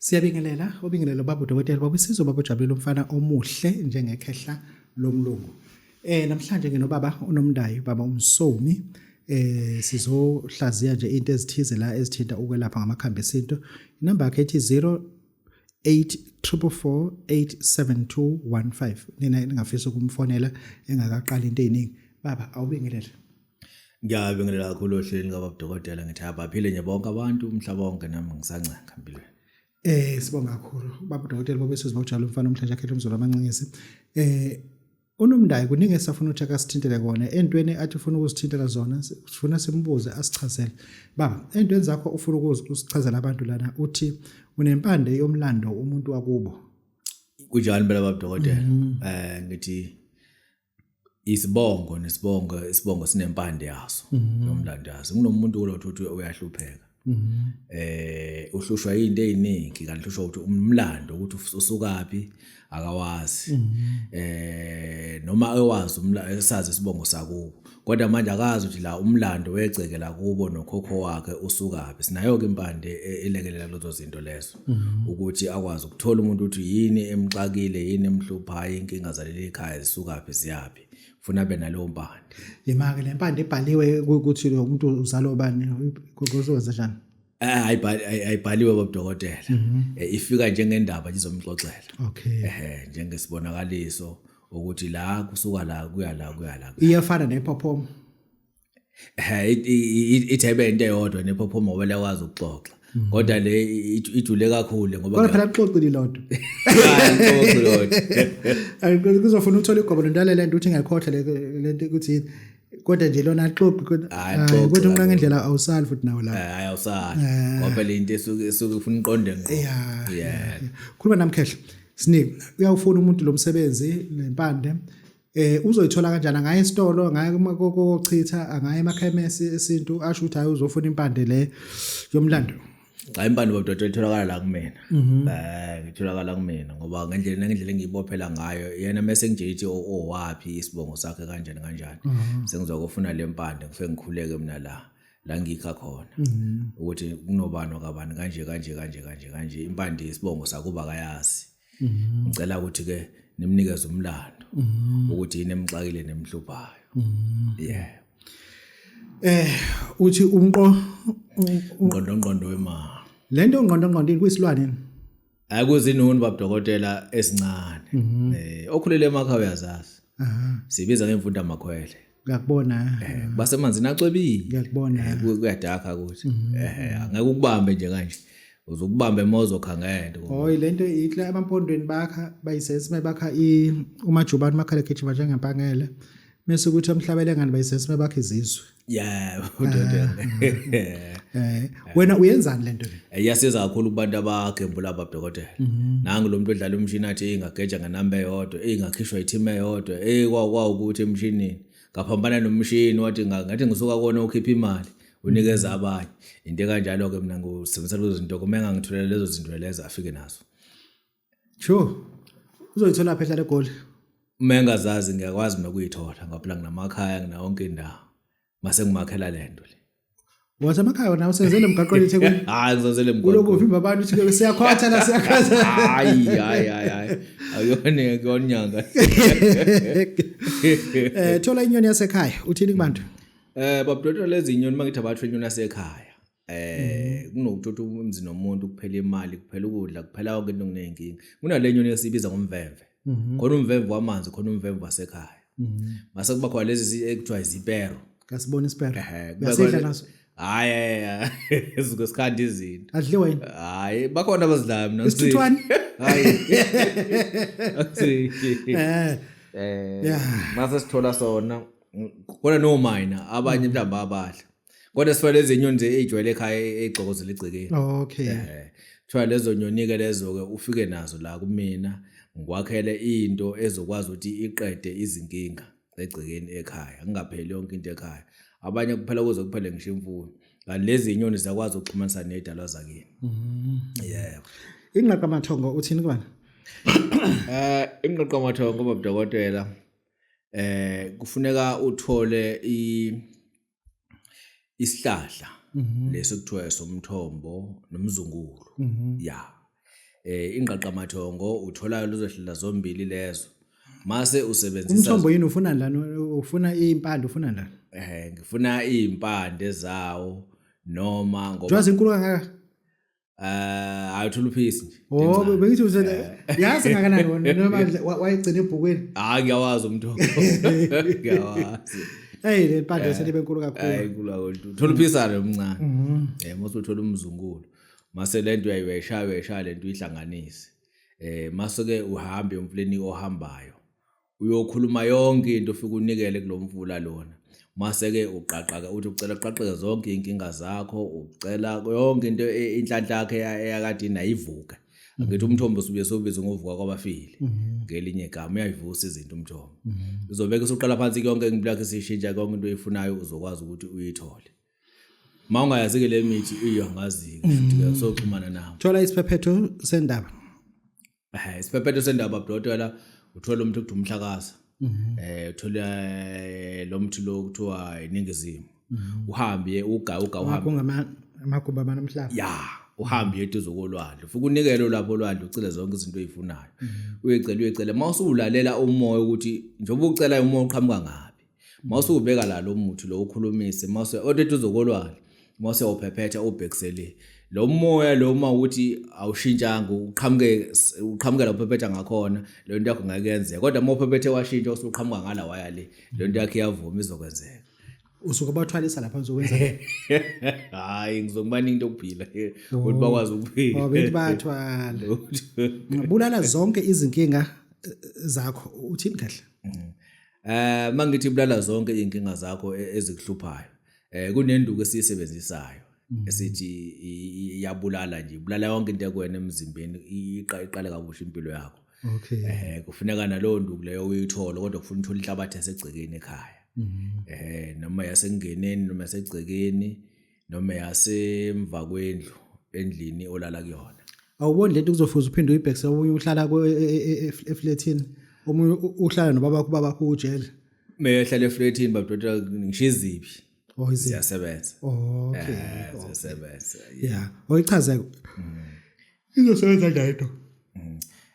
Siyabingelela ubingelelo baba udokotela baba isizwe baba uJabulile umfana omuhle njengekhehla lomlungu. Namhlanje nginobaba uNomdayi baba umsomi. Sizohlaziya nje into ezithize la ezithinta ukwelapha ngamakhambi esintu. Inamba yakhe ethi 0844487215. Nina ningafisa ukumfonela engakaqali into eziningi. Baba awubingelele. Ngiyabingelela kakhulu ohlelweni kababa udokotela ngithi abaphile nje bonke abantu umhlaba wonke nami ngisancenga empilweni. Sibonga kakhulu baba udokotela baba isizwe uJabulile umfana omhlanje akhethe umzolo amancingisi. uNomdayi kuningi esafuna ukuthi akasithintele kona entweni athi ufuna ukuzithintela zona sifuna simbuze asichazele. Baba entweni zakho ufuna ukuzichazela abantu lana uthi unempande yomlando umuntu wakubo. Kunjani phela baba udokotela? Ngithi isibongo sinempande yaso yomlando yaso. Kunomuntu kulothu uthi uyahlupheka. Uhlushwa into eziningi kanti uhlushwa ukuthi umlando ukuthi usukaphi akawazi. Noma ewazi esazi isibongo sakubo kodwa manje akazi ukuthi la umlando wegcekela kubo nokhokho wakhe usukaphi. Sinayo ke impande elekelela lezo zinto lezo ukuthi akwazi ukuthola umuntu ukuthi yini emxakile yini emhluphayo inkinga zaleli ekhaya zisukaphi ziyapi ufuna be nalowo mpande. Imake le mpande ebhaliwe ukuthi lo muntu uzalo bani kuzowenza njani? Ayibhaliwe baba udokotela. Ifika njengendaba izomxoxela. Okay. Njengesibonakaliso ukuthi la kusuka la kuya la. Iyafana nephophomo. Ithebe into eyodwa nephophomo wele kwazi ukuxoxa. Kodwa le ijule kakhulu ngoba kodwa phela xoxile lodwa. Kuzofuna uthola igobo lendale lento uthi ngiyakhohle lento ukuthi kodwa nje lona axoxe kodwa unqa ngendlela awusali futhi nawo la. Awusali. Ngoba le into esuke ufuna uqonde ngqo. Yeah. Khuluma namkhehla. Sinike uyawufuna umuntu lo msebenzi lempande uzoyithola kanjani ngaye esitolo ngaye kochitha angaye emakhemesi esintu asho ukuthi hayi uzofuna impande le yomlando. Cha impande baba udokotela itholakala la kumina. Itholakala kumina ngoba ngendlela engiyibophela ngayo yena mase ngijethi owapi isibongo sakhe kanjani. Sengizokufuna le mpande ngifike ngikhuleke mina la ngikha khona ukuthi kunobani kabani kanje impande isibongo sakuba akayazi. Ngicela ukuthi ke nimnikeze umlando ukuthi yini emxakile nemhluphayo. Uthi umqondo wemali. Lento ungqondo kuyisilwane. Akuzinuni baba udokotela esincane. Okhulele emakhaya uyazazi. Sibiza ngemfundo amakhwele. Ngiyakubona. Basemanzini acwebile. Ngiyakubona. Kuyadaka ukuthi. Angeke ukubambe nje kanje. Uzokubamba emozo khangele. Lento ikla emampondweni bakha bayisesime bakha umajubani makhala kitchen njengempangele. Mase ukuthi emhlabele ngani bayisesime bakha izizwe. Udokotela. Wena uyenzani lento le? Iyasiza kakhulu kubantu abagembula baba udokotela. Nangu lo muntu odlala umshini athi ingageja ngenamba eyodwa, ingakhishwa i-team eyodwa, kwa ukuthi emshinini. Ngaphambana nomshini wathi ngathi ngisuka kona ukhipha imali. Unikeza abanye into kanjalo ke mina ngusebenzisa lezo zinto kumenga ngitholela lezo zinto lezo afike nazo. Sure. Uzoyithola phela le goal. Umenga zazi ngiyakwazi mina ukuyithola ngaphela nginamakhaya ngina yonke indawo. Mase ngimakhela lento le. Wathi amakhaya wona usenzele emgaqweni eThekwini. Ngizenzele emgaqweni. Kuloko uvimba abantu ukuthi siyakhotha la siyakhaza. Hayi. Ayone konyanga. Thola inyoni yasekhaya uthini kubantu? Baba udokotela lezi inyoni mangithi abathu inyoni yasekhaya. Kunokuthi umzini nomuntu kuphela imali kuphela ukudla kuphela yonke into kunenkinga. Kunale nyoni esibiza ngomvemve. Khona umvemve wamanzi khona umvemve wasekhaya. Mase kuba khona lezi ekuthiwa izipero. Ngasibona isipero. Uyasidla naso. Hayi esikhathi izinto. Adle wena? Hayi bakhona abazidlayo mina Isithwani? Hayi. Mase sithola sona kona no mina abanye mhlamba abadla. Kodwa sifana lezi nyoni nje ejwayele ekhaya egxokozela igcekeni. Okay. Kuthiwa lezo nyoni ke lezo ke ufike nazo la kumina ngikwakhele into ezokwazi ukuthi iqede izinkinga egcekeni ekhaya. Ngingapheli yonke into ekhaya. Abanye kuphela kuze kuphele ngisho imfuyo. Kanti lezi nyoni ziyakwazi ukuxhumanisa nedalwa zakini. Inqaqa mathongo uthini kubani? Inqaqa mathongo baba udokotela kufuneka uthole isihlahla leso kuthiwa somthombo nomzungulu. ingqaqamathongo utholayo luzohlela zombili lezo mase usebenzisa umthombo yini ufuna lana ufuna impande ufuna lana ngifuna izimpande zawo noma ngoba Jwazi inkulu kangaka ayithola uphisi nje oh bengithi yazi ngakanani wona noma wayigcina ebhukweni ngiyawazi umthombo ngiyawazi hey le mpande selibe enkulu kakhulu inkulu kakhulu thola uphisana omncane mase uthola umzungulo mase lento uyayishaya lento uyihlanganise mase ke uhambe umfuleni ohambayo uyokhuluma yonke into ufika unikele kulomfula lona mase ke uqaqaka uthi ucela uqaqeke zonke inkinga zakho ucela yonke into inhlanhla yakhe eyakade inayivuka ngithi umthombo usubiye sobiza ngovuka kwabafile ngelinye igama uyayivusa izinto umthombo uzobeka usuqala phansi yonke impilo yakhe sishintsha yonke into oyifunayo uzokwazi ukuthi uyithole mawungayazi ke le mithi uyangazi futhi ke soxhumana nawe thola isiphephetho sendaba isiphephetho sendaba bdotela uthola umuntu ukuthi umhlakaza uthola lo mthi lo kuthiwa iningizimu uhambe uga uhambe kungamaguba abanamhlaba ya uhambe eduze kolwandle ufika unikele lapho olwandle ucele zonke izinto oyifunayo uyecela mawusulalela umoya ukuthi njengoba ucela umoya uqhamuka ngapi mawusubeka la lo muthi lo ukhulumise mawuse odeduze kolwandle mawuse uphephetha ubhekisele lo moya lo uma uthi awushintshanga uqhamuke lapho phephetha ngakhona le nto yakho ngakenzeka kodwa uma uphephethe washintsha usuqhamuka ngala waya le nto yakho iyavuma izokwenzeka usuke bathwalisa lapha uzokwenza hayi ngizokubanika into okuphila ukuthi bakwazi ukuphila bethi bathwala ngabulala zonke izinkinga zakho uthini kahle mangithi bulala zonke izinkinga zakho ezikuhluphayo kunenduku esisebenzisayo esithi iyabulala nje bulala yonke into yakwena emzimbeni iqale kabusha impilo yakho okay kufuneka nalowo nduku leyo uyithola kodwa kufuna uthola inhlabathi yasegcekeni ekhaya noma yasengeneni noma yasegcekeni noma yasemva kwendlu endlini olala kuyona awuboni lento kuzofuza uphinde uyibhekise omunye uhlala eflatini omunye uhlala nobaba ujele mehlala eflatini babudodela ngishiziphi oh siyasebenza okay siyasebenza yeah oyichaze izosebenza njalo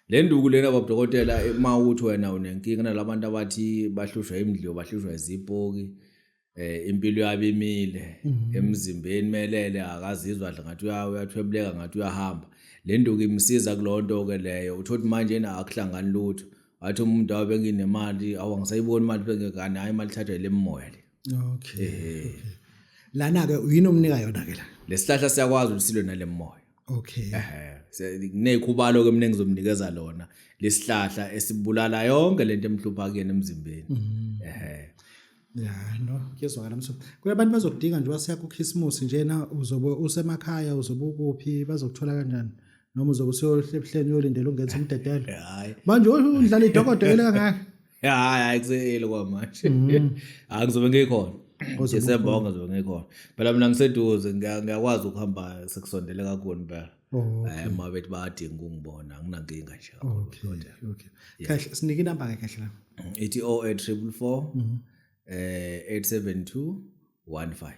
le nduku lena babudokotela uma uthi wena unenkinga nalabantu abathi bahlushwa imidliyo bahlushwa iziphoki impilo yabo imile emzimbeni melele akazizwa ngathi uyathwebuleka ngathi uyahamba le nduku imsiza kulonto ke leyo uthothi manje yena akuhlangani lutho athi umuntu abe nginemali awangisayiboni imali bengekani hayi imali thathwa ile moya le okay lana ke uyini omnika yona ke la lesihlahla siyakwazi usilwe nale moya okay nekhubalo ke mina ngizomnikeza lona lesihlahla esibulala yonke lento emhlupha kuyena emzimbeni yeah no kuyezwakala mso kuyabantu bazokudinga nje wasiyakho uChristmas njena uzobe usemakhaya uzobe ukuphi bazokuthola kanjani noma uzobe usehleni uyolindela ungenza umdedelo hayi manje udlala idokotela kangaka hayi kusele kwamanje akuzobe ngikhona Desember ngazobe ngikhona phela mina ngiseduze ngiyakwazi ukuhamba sekusondele kakhulu phela uma bethi bayadinga ungibona anginankinga nje okay kahle sinike inamba ke kahle la ithi 08444 87215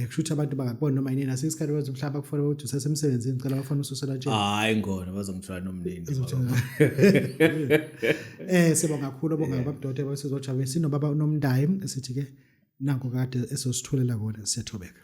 kushuthi abantu bangakubona noma yini nasesikhathi wezomhlaba kufanele ukuthi usesemsebenzini ngicela bafuna ususela nje hayi ngona bazongithola nomnini sibonga kakhulu bonga babudokotela besizojabula sinobaba uNomndayi esithi ke nanko kade esosithulela kona siyathobeka